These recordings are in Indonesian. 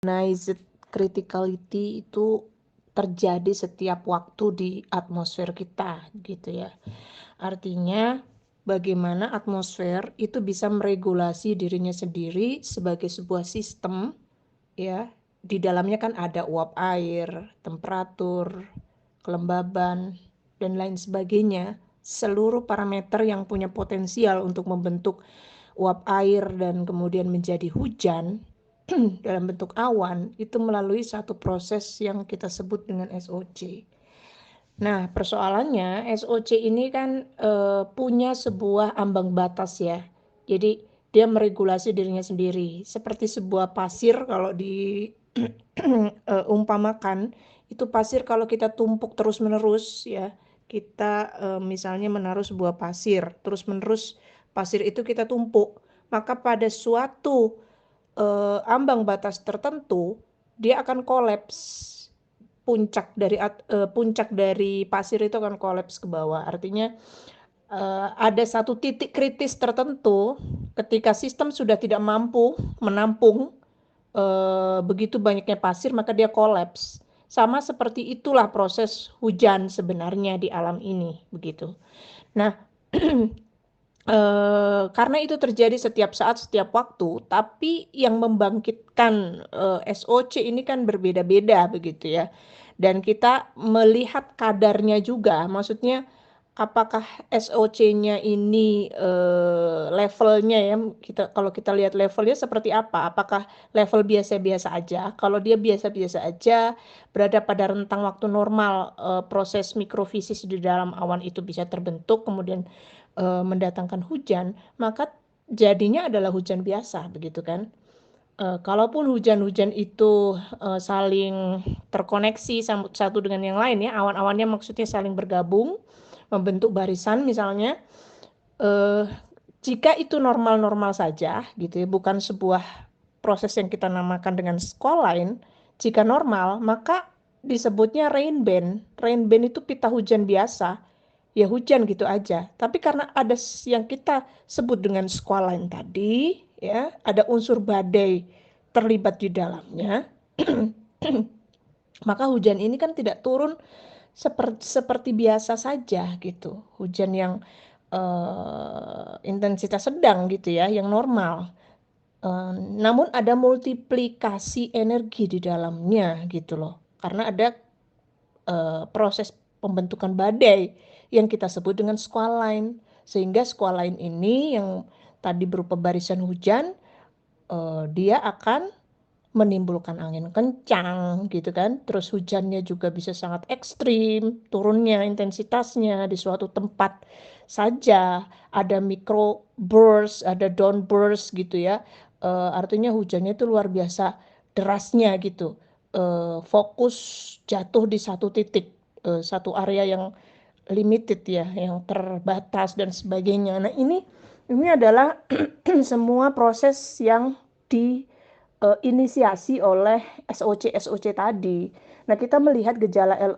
ionized criticality itu terjadi setiap waktu di atmosfer kita gitu ya. Artinya bagaimana atmosfer itu bisa meregulasi dirinya sendiri sebagai sebuah sistem ya. Di dalamnya kan ada uap air, temperatur, kelembaban dan lain sebagainya. Seluruh parameter yang punya potensial untuk membentuk uap air dan kemudian menjadi hujan dalam bentuk awan itu melalui satu proses yang kita sebut dengan SOC. Nah, persoalannya SOC ini kan punya sebuah ambang batas ya. Jadi dia meregulasi dirinya sendiri. Seperti sebuah pasir kalau di umpamakan itu pasir kalau kita tumpuk terus-menerus ya. Kita misalnya menaruh sebuah pasir, terus-menerus pasir itu kita tumpuk, maka pada suatu ambang batas tertentu dia akan kolaps. Puncak dari pasir itu akan kolaps ke bawah. Artinya ada satu titik kritis tertentu ketika sistem sudah tidak mampu menampung begitu banyaknya pasir, maka dia kolaps. Sama seperti itulah proses hujan sebenarnya di alam ini, begitu. Nah, karena itu terjadi setiap saat, setiap waktu, tapi yang membangkitkan SOC ini kan berbeda-beda begitu ya. Dan kita melihat kadarnya juga, maksudnya apakah SOC-nya ini levelnya ya, kalau kita lihat levelnya seperti apa, apakah level biasa-biasa aja. Kalau dia biasa-biasa aja, berada pada rentang waktu normal, proses mikrofisis di dalam awan itu bisa terbentuk, kemudian mendatangkan hujan, maka jadinya adalah hujan biasa begitu kan. Kalaupun hujan-hujan itu saling terkoneksi satu dengan yang lain ya, awan-awannya maksudnya saling bergabung membentuk barisan misalnya, jika itu normal-normal saja gitu ya, bukan sebuah proses yang kita namakan dengan skyline, jika normal maka disebutnya rain band. Rain band itu pita hujan biasa, ya hujan gitu aja. Tapi karena ada yang kita sebut dengan skyline tadi, ya ada unsur badai terlibat di dalamnya, maka hujan ini kan tidak turun seperti biasa saja gitu. Hujan yang intensitas sedang gitu ya, yang normal. Namun ada multiplikasi energi di dalamnya gitu loh. Karena ada proses pembentukan badai yang kita sebut dengan squalene. Sehingga squalene ini yang tadi berupa barisan hujan, dia akan menimbulkan angin kencang gitu kan. Terus hujannya juga bisa sangat ekstrim, turunnya intensitasnya di suatu tempat saja. Ada micro burst, ada down burst gitu ya. Artinya hujannya itu luar biasa derasnya gitu. Fokus jatuh di satu titik, satu area yang limited ya, yang terbatas dan sebagainya. Nah, ini adalah semua proses yang diinisiasi oleh SOC tadi. Nah, kita melihat gejala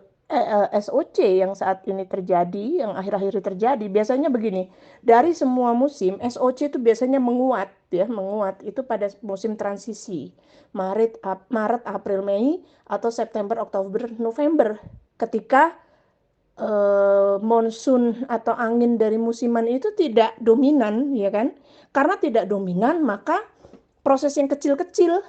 SOC yang saat ini terjadi, yang akhir-akhir ini terjadi, biasanya begini, dari semua musim SOC itu biasanya menguat ya, menguat itu pada musim transisi. Maret, April, Mei atau September, Oktober, November. Ketika monsun atau angin dari musiman itu tidak dominan, ya kan? Karena tidak dominan, maka proses yang kecil-kecil,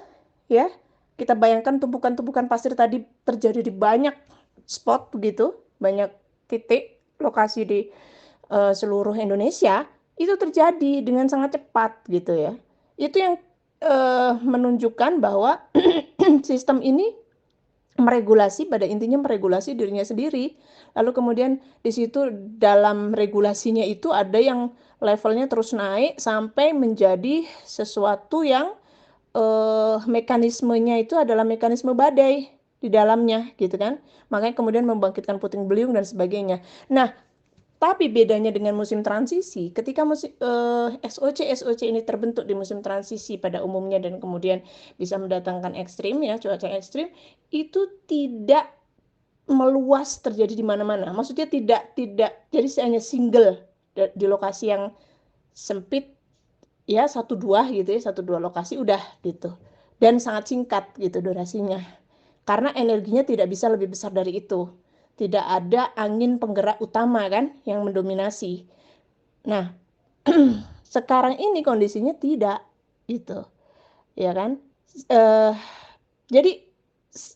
ya, kita bayangkan tumpukan-tumpukan pasir tadi terjadi di banyak spot begitu, banyak titik lokasi di seluruh Indonesia, itu terjadi dengan sangat cepat gitu ya. Itu yang menunjukkan bahwa sistem ini meregulasi, pada intinya meregulasi dirinya sendiri. Lalu kemudian di situ dalam regulasinya itu ada yang levelnya terus naik sampai menjadi sesuatu yang mekanismenya itu adalah mekanisme badai di dalamnya gitu kan. Makanya kemudian membangkitkan puting beliung dan sebagainya. Nah, tapi bedanya dengan musim transisi, ketika SOC ini terbentuk di musim transisi pada umumnya dan kemudian bisa mendatangkan ekstrim ya, cuaca ekstrim, itu tidak meluas terjadi di mana-mana. Maksudnya tidak jadi hanya single di lokasi yang sempit ya, satu dua gitu ya, satu dua lokasi udah gitu. dan sangat singkat gitu durasinya. Karena energinya tidak bisa lebih besar dari itu. Tidak ada angin penggerak utama kan yang mendominasi. Nah, sekarang ini kondisinya tidak gitu, ya kan? Eh, jadi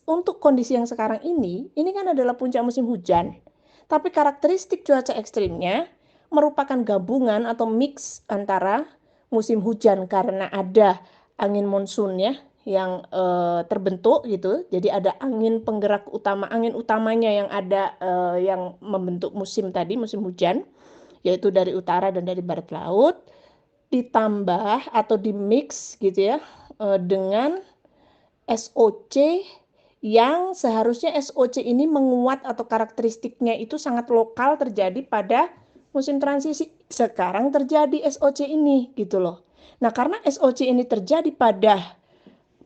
untuk kondisi yang sekarang ini kan adalah puncak musim hujan. Tapi karakteristik cuaca ekstrimnya merupakan gabungan atau mix antara musim hujan karena ada angin monsun ya yang terbentuk gitu. Jadi ada angin penggerak utama, angin utamanya yang ada yang membentuk musim tadi, musim hujan, yaitu dari utara dan dari barat laut, ditambah atau dimix gitu ya dengan SOC yang seharusnya SOC ini menguat atau karakteristiknya itu sangat lokal terjadi pada musim transisi. Sekarang terjadi SOC ini gitu loh. Nah, karena SOC ini terjadi pada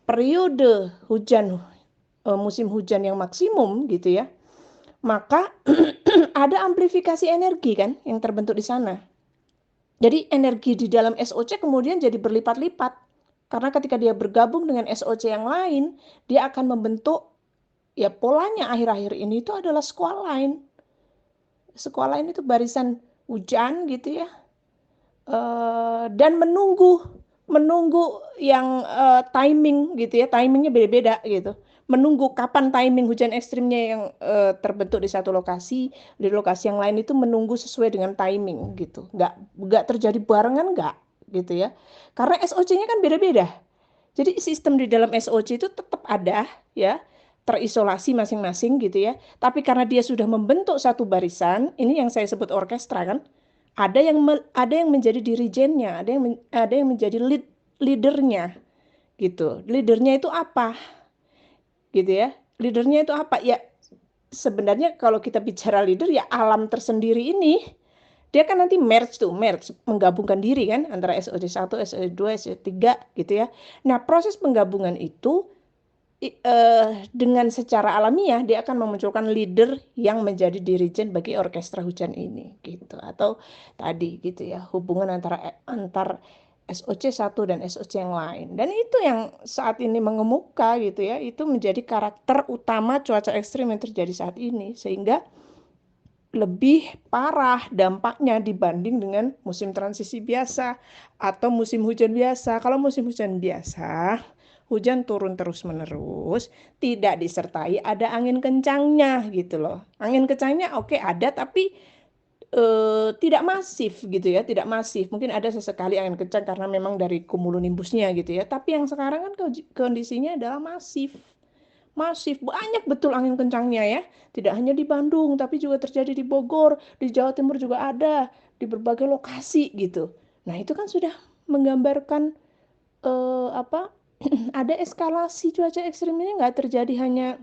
periode hujan musim hujan yang maksimum gitu ya, maka ada amplifikasi energi kan yang terbentuk di sana. Jadi energi di dalam SOC kemudian jadi berlipat-lipat. Karena ketika dia bergabung dengan SOC yang lain, dia akan membentuk, ya polanya akhir-akhir ini itu adalah squall line. Squall line itu barisan hujan gitu ya. Dan menunggu yang timing gitu ya, timingnya beda-beda gitu. Menunggu kapan timing hujan ekstrimnya yang terbentuk di satu lokasi, di lokasi yang lain itu menunggu sesuai dengan timing gitu. Nggak terjadi barengan nggak gitu ya. Karena SOC-nya kan beda-beda. Jadi sistem di dalam SOC itu tetap ada ya, terisolasi masing-masing gitu ya. Tapi karena dia sudah membentuk satu barisan, ini yang saya sebut orkestra kan. Ada yang menjadi dirijennya, ada yang menjadi leadernya gitu. Leadernya itu apa? Gitu ya. Leadernya itu apa? Ya sebenarnya kalau kita bicara leader ya alam tersendiri ini dia kan nanti merge menggabungkan diri kan antara SOC1, SOC2, SOC3 gitu ya. Nah, proses penggabungan itu dengan secara alamiah dia akan memunculkan leader yang menjadi dirijen bagi orkestra hujan ini gitu, atau tadi gitu ya hubungan antar SOC1 dan SOC yang lain, dan itu yang saat ini mengemuka gitu ya, itu menjadi karakter utama cuaca ekstrim yang terjadi saat ini, sehingga lebih parah dampaknya dibanding dengan musim transisi biasa atau musim hujan biasa. Kalau musim hujan biasa, hujan turun terus-menerus, tidak disertai ada angin kencangnya gitu loh. Angin kencangnya oke ada, tapi tidak masif gitu ya, tidak masif. Mungkin ada sesekali angin kencang karena memang dari cumulonimbusnya gitu ya. Tapi yang sekarang kan kondisinya adalah masif. Masif, banyak betul angin kencangnya ya. Tidak hanya di Bandung, tapi juga terjadi di Bogor, di Jawa Timur juga ada, di berbagai lokasi gitu. Nah, itu kan sudah menggambarkan apa? Ada eskalasi cuaca ekstrim ini nggak terjadi hanya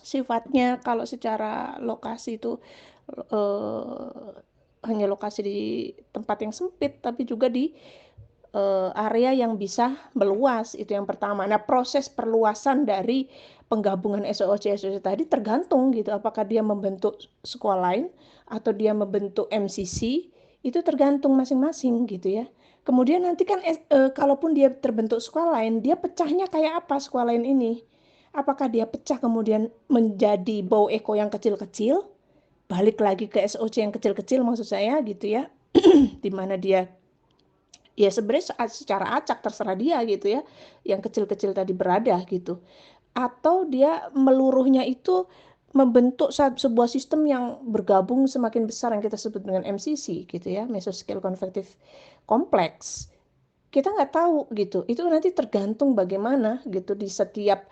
sifatnya kalau secara lokasi itu eh, hanya lokasi di tempat yang sempit, tapi juga di area yang bisa meluas, itu yang pertama. Nah, proses perluasan dari penggabungan SOC tadi tergantung gitu, apakah dia membentuk squall line atau dia membentuk MCC, itu tergantung masing-masing gitu ya. Kemudian nanti kan kalaupun dia terbentuk squall line, dia pecahnya kayak apa squall line ini? Apakah dia pecah kemudian menjadi bow echo yang kecil-kecil, balik lagi ke SOC yang kecil-kecil maksud saya gitu ya, di mana dia ya sebenarnya secara acak terserah dia gitu ya, yang kecil-kecil tadi berada gitu, atau dia meluruhnya itu membentuk sebuah sistem yang bergabung semakin besar yang kita sebut dengan MCC gitu ya, Mesoscale Convective Complex. Kita nggak tahu gitu, itu nanti tergantung bagaimana gitu di setiap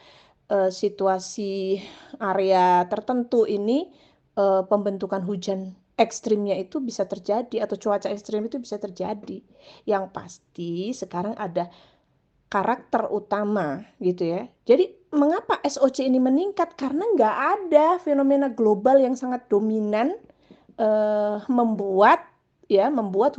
situasi area tertentu ini pembentukan hujan ekstrimnya itu bisa terjadi atau cuaca ekstrim itu bisa terjadi. Yang pasti sekarang ada karakter utama gitu ya. Jadi mengapa SOC ini meningkat? Karena nggak ada fenomena global yang sangat dominan membuat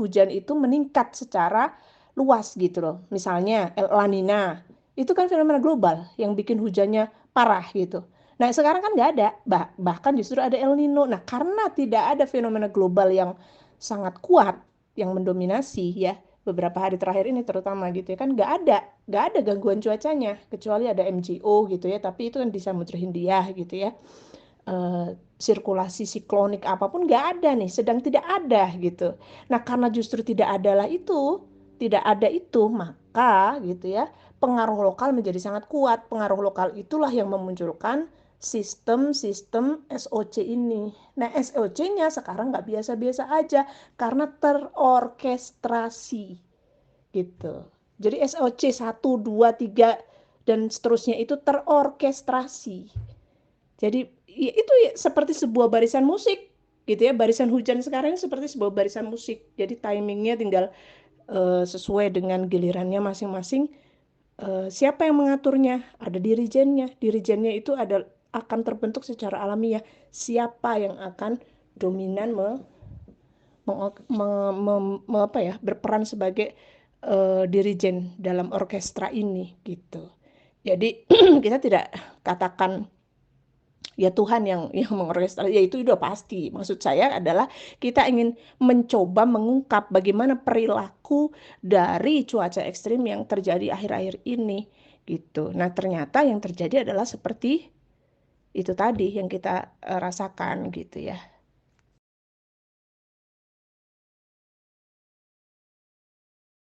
hujan itu meningkat secara luas gitu loh. Misalnya La Nina, itu kan fenomena global yang bikin hujannya parah gitu. Nah sekarang kan nggak ada, bahkan justru ada El Nino. Nah karena tidak ada fenomena global yang sangat kuat, yang mendominasi ya, beberapa hari terakhir ini terutama gitu ya kan nggak ada gangguan cuacanya kecuali ada MJO gitu ya, tapi itu kan di Samudra Hindia gitu ya. Sirkulasi siklonik apapun nggak ada nih, sedang tidak ada gitu. Nah karena justru tidak ada itu, maka gitu ya pengaruh lokal menjadi sangat kuat. Pengaruh lokal itulah yang memunculkan sistem-sistem SOC ini. Nah SOC-nya sekarang nggak biasa-biasa aja karena terorkestrasi gitu. Jadi SOC 1, 2, 3 dan seterusnya itu terorkestrasi. Jadi itu ya, seperti sebuah barisan musik gitu ya. Barisan hujan sekarang seperti sebuah barisan musik. Jadi timingnya tinggal sesuai dengan gilirannya masing-masing. Siapa yang mengaturnya? Ada dirijennya. Dirijennya itu akan terbentuk secara alamiah. Siapa yang akan dominan apa ya, berperan sebagai dirijen dalam orkestra ini gitu. Jadi kita tidak katakan ya Tuhan yang mengorkestrasi, ya itu udah pasti. Maksud saya adalah kita ingin mencoba mengungkap bagaimana perilaku dari cuaca ekstrim yang terjadi akhir-akhir ini gitu. Nah ternyata yang terjadi adalah seperti itu tadi yang kita rasakan gitu ya.